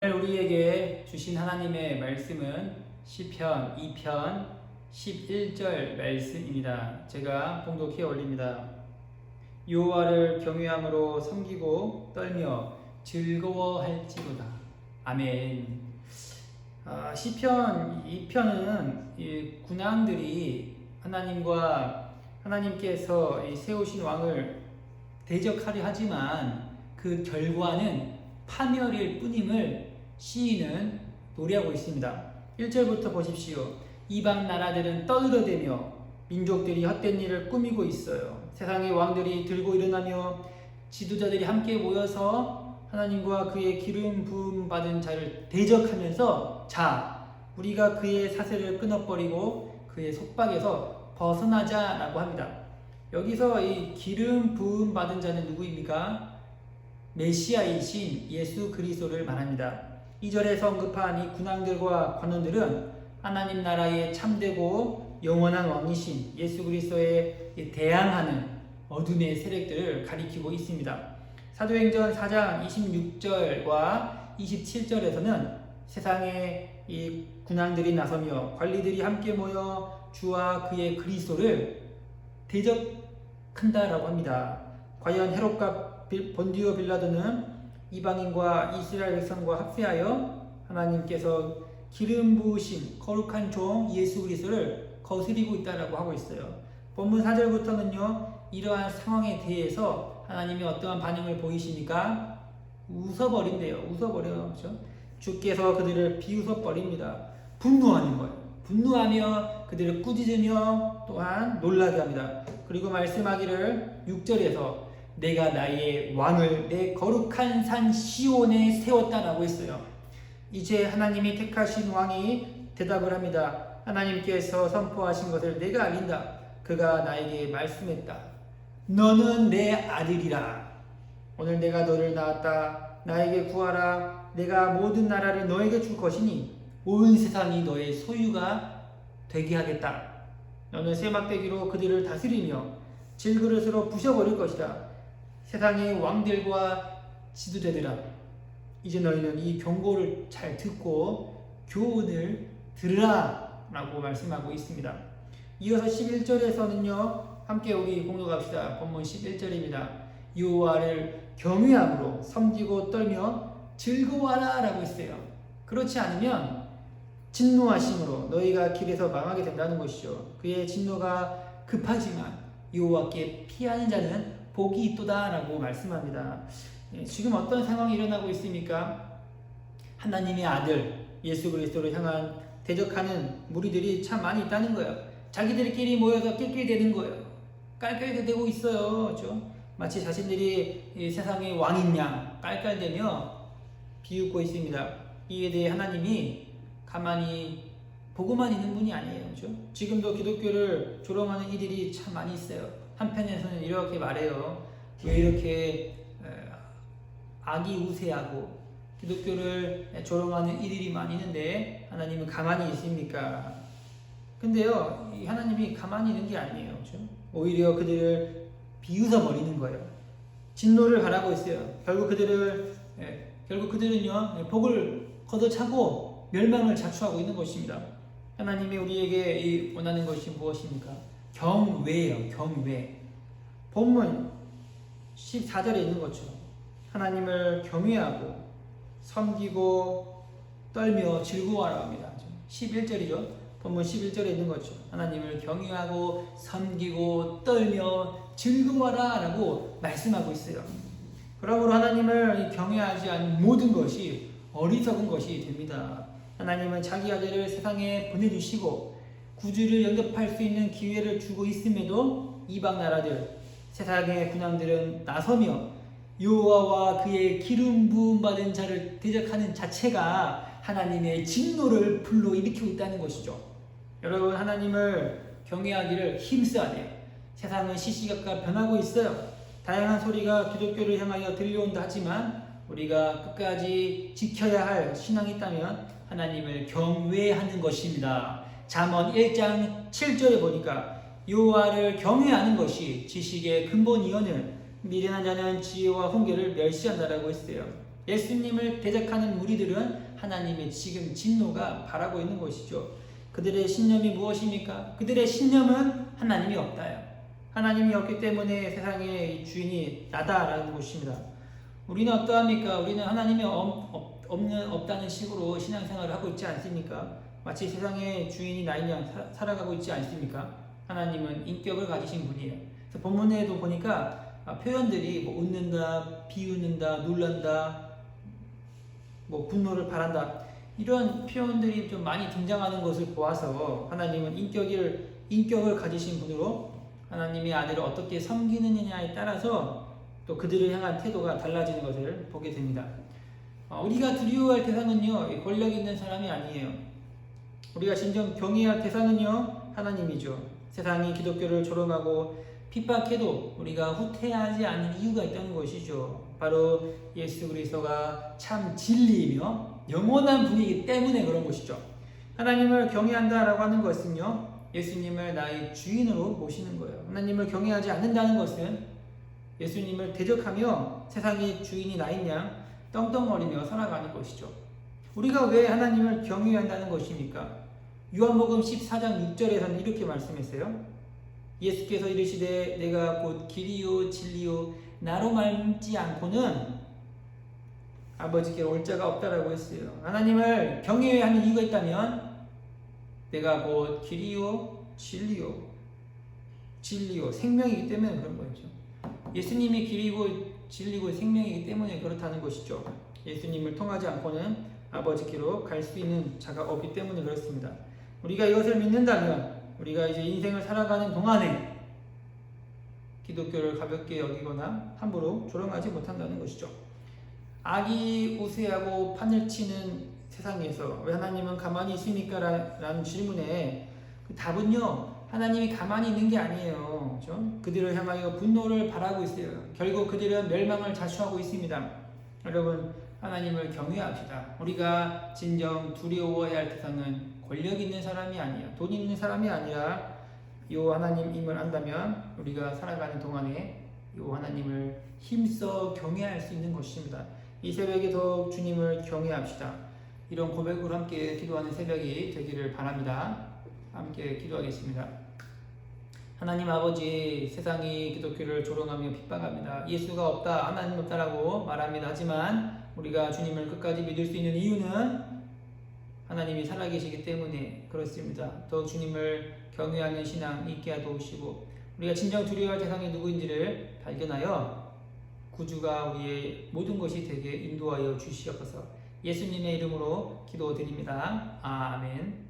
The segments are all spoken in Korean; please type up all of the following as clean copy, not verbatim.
오늘 우리에게 주신 하나님의 말씀은 시편 2편 11절 말씀입니다. 제가 봉독해 올립니다. 여호와를 경외함으로 섬기고 떨며 즐거워할지로다. 아멘. 시편 2편은 군왕들이 하나님께서 세우신 왕을 대적하려 하지만 그 결과는 파멸일 뿐임을 시인은 노래하고 있습니다. 1절부터 보십시오. 이방 나라들은 떠들어대며 민족들이 헛된 일을 꾸미고 있어요. 세상의 왕들이 들고 일어나며 지도자들이 함께 모여서 하나님과 그의 기름 부음 받은 자를 대적하면서 우리가 그의 사슬을 끊어버리고 그의 속박에서 벗어나자라고 합니다. 여기서 이 기름 부음 받은 자는 누구입니까? 메시아이신 예수 그리스도를 말합니다. 2절에서 언급한 이 군왕들과 관원들은 하나님 나라의 참되고 영원한 왕이신 예수 그리스도에 대항하는 어둠의 세력들을 가리키고 있습니다. 사도행전 4장 26절과 27절에서는 세상의 이 군왕들이 나서며 관리들이 함께 모여 주와 그의 그리스도를 대적한다라고 합니다. 과연 헤롯과 본디오 빌라도는 이방인과 이스라엘 백성과 합세하여 하나님께서 기름 부으신 거룩한 종 예수 그리스도를 거스리고 있다라고 하고 있어요. 본문 4절부터는요, 이러한 상황에 대해서 하나님이 어떠한 반응을 보이시니까 웃어버린대요. 그렇죠? 주께서 그들을 비웃어버립니다. 분노하는 거예요. 분노하며 그들을 꾸짖으며 또한 놀라게 합니다. 그리고 말씀하기를 6절에서 내가 나의 왕을 내 거룩한 산 시온에 세웠다라고 했어요. 이제 하나님이 택하신 왕이 대답을 합니다. 하나님께서 선포하신 것을 내가 알린다. 그가 나에게 말씀했다. 너는 내 아들이라. 오늘 내가 너를 낳았다. 나에게 구하라. 내가 모든 나라를 너에게 줄 것이니 온 세상이 너의 소유가 되게 하겠다. 너는 세막대기로 그들을 다스리며 질그릇으로 부셔버릴 것이다. 세상의 왕들과 지도자들아, 이제 너희는 이 경고를 잘 듣고 교훈을 들으라 라고 말씀하고 있습니다. 이어서 11절에서는요, 함께 우리 공독합시다. 본문 11절입니다. 여호와를 경외함으로 섬기고 떨며 즐거워하라 라고 했어요. 그렇지 않으면 진노하심으로 너희가 길에서 망하게 된다는 것이죠. 그의 진노가 급하지만 여호와께 피하는 자는 복이 있도다 라고 말씀합니다. 지금 어떤 상황이 일어나고 있습니까? 하나님의 아들 예수 그리스도를 향한 대적하는 무리들이 참 많이 있다는 거예요. 자기들끼리 모여서 낄낄대는 거예요. 깔깔대고 있어요. 그렇죠? 마치 자신들이 세상의 왕인 양 깔깔대며 비웃고 있습니다. 이에 대해 하나님이 가만히 보고만 있는 분이 아니에요. 그렇죠? 지금도 기독교를 조롱하는 이들이 참 많이 있어요. 한편에서는 이렇게 말해요. 왜 이렇게 악이 우세하고 기독교를 조롱하는 이들이 많이 있는데 하나님은 가만히 있습니까? 근데요, 하나님이 가만히 있는 게 아니에요. 그렇죠? 오히려 그들을 비웃어 버리는 거예요. 진노를 바라고 있어요. 결국 그들은요, 복을 걷어차고 멸망을 자초하고 있는 것입니다. 하나님이 우리에게 원하는 것이 무엇입니까? 경외예요. 경외. 본문 14절에 있는 것처럼 하나님을 경외하고 섬기고 떨며 즐거워하라 합니다. 11절이죠. 본문 11절에 있는 것처럼 하나님을 경외하고 섬기고 떨며 즐거워하라 라고 말씀하고 있어요. 그러므로 하나님을 경외하지 않는 모든 것이 어리석은 것이 됩니다. 하나님은 자기 아들을 세상에 보내주시고 구주를 영접할 수 있는 기회를 주고 있음에도 이방 나라들, 세상의 군왕들은 나서며 여호와와 그의 기름 부음 받은 자를 대적하는 자체가 하나님의 진노를 불러일으키고 있다는 것이죠. 여러분, 하나님을 경외하기를 힘써야 돼요. 세상은 시시각각 변하고 있어요. 다양한 소리가 기독교를 향하여 들려온다 하지만 우리가 끝까지 지켜야 할 신앙이 있다면 하나님을 경외하는 것입니다. 잠언 1장 7절에 보니까 여호와를 경외하는 것이 지식의 근본이오늘 미련한 자는 지혜와 훈계를 멸시한다라고 했어요. 예수님을 대적하는 무리들은 하나님의 지금 진노가 바라고 있는 것이죠. 그들의 신념이 무엇입니까? 그들의 신념은 하나님이 없다요. 하나님이 없기 때문에 세상의 주인이 나다라는 것입니다. 우리는 어떠합니까? 우리는 하나님이 없다는 식으로 신앙생활을 하고 있지 않습니까? 마치 세상의 주인이 나인 양 살아가고 있지 않습니까? 하나님은 인격을 가지신 분이에요. 그래서 본문에도 보니까 표현들이 뭐 웃는다, 비웃는다, 놀란다, 뭐 분노를 바란다, 이런 표현들이 좀 많이 등장하는 것을 보아서 하나님은 인격을 가지신 분으로 하나님의 아들을 어떻게 섬기느냐에 따라서 또 그들을 향한 태도가 달라지는 것을 보게 됩니다. 우리가 두려워할 대상은요, 권력 있는 사람이 아니에요. 우리가 진정 경외할 대상은요, 하나님이죠. 세상이 기독교를 조롱하고 핍박해도 우리가 후퇴하지 않는 이유가 있다는 것이죠. 바로 예수 그리스도가 참 진리이며 영원한 분이기 때문에 그런 것이죠. 하나님을 경외한다라고 하는 것은요, 예수님을 나의 주인으로 모시는 거예요. 하나님을 경외하지 않는다는 것은 예수님을 대적하며 세상의 주인이 나인 양 떵떵거리며 살아가는 것이죠. 우리가 왜 하나님을 경외한다는 것입니까? 요한복음 14장 6절에서는 이렇게 말씀했어요. 예수께서 이르시되 내가 곧 길이요 진리요 나로 말지 않고는 아버지께 올 자가 없다라고 했어요. 하나님을 경외하는 이유가 있다면 내가 곧 길이요 진리요 생명이기 때문에 그런 거죠. 예수님이 길이고 진리고 생명이기 때문에 그렇다는 것이죠. 예수님을 통하지 않고는 아버지께로 갈 수 있는 자가 없기 때문에 그렇습니다. 우리가 이것을 믿는다면 우리가 이제 인생을 살아가는 동안에 기독교를 가볍게 여기거나 함부로 조롱하지 못한다는 것이죠. 악이 우세하고 판을 치는 세상에서 왜 하나님은 가만히 있습니까? 라는 질문에 그 답은요, 하나님이 가만히 있는 게 아니에요. 그렇죠? 그들을 향하여 분노를 바라고 있어요. 결국 그들은 멸망을 자초하고 있습니다. 여러분, 하나님을 경외합시다. 우리가 진정 두려워해야 할 대상은 권력 있는 사람이 아니야, 돈 있는 사람이 아니라 요 하나님임을 안다면 우리가 살아가는 동안에 요 하나님을 힘써 경외할 수 있는 것입니다. 이 새벽에 더욱 주님을 경외합시다. 이런 고백으로 함께 기도하는 새벽이 되기를 바랍니다. 함께 기도하겠습니다. 하나님 아버지, 세상이 기독교를 조롱하며 핍박합니다. 예수가 없다, 하나님 없다라고 말합니다. 하지만 우리가 주님을 끝까지 믿을 수 있는 이유는 하나님이 살아계시기 때문에 그렇습니다. 더 주님을 경외하는 신앙 있게 도우시고 우리가 진정 두려워할 대상이 누구인지를 발견하여 구주가 우리의 모든 것이 되게 인도하여 주시옵소서. 예수님의 이름으로 기도드립니다. 아멘.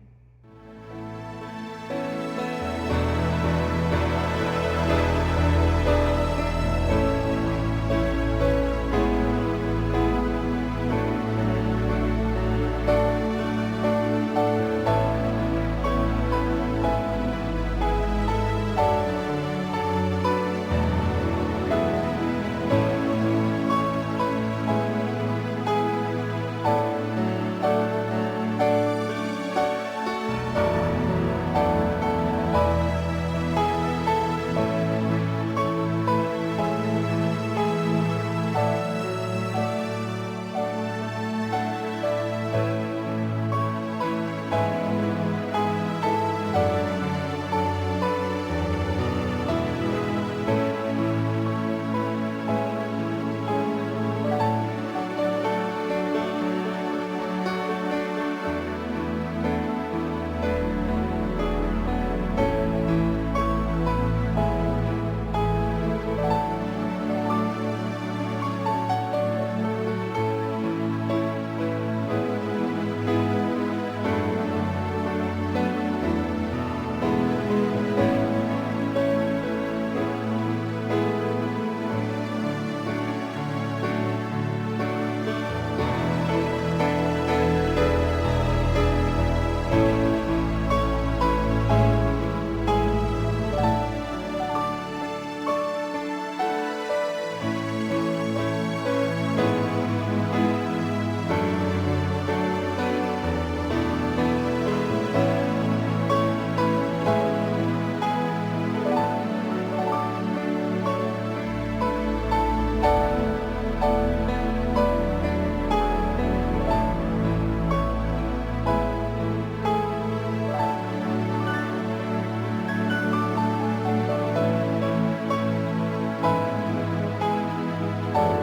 아멘.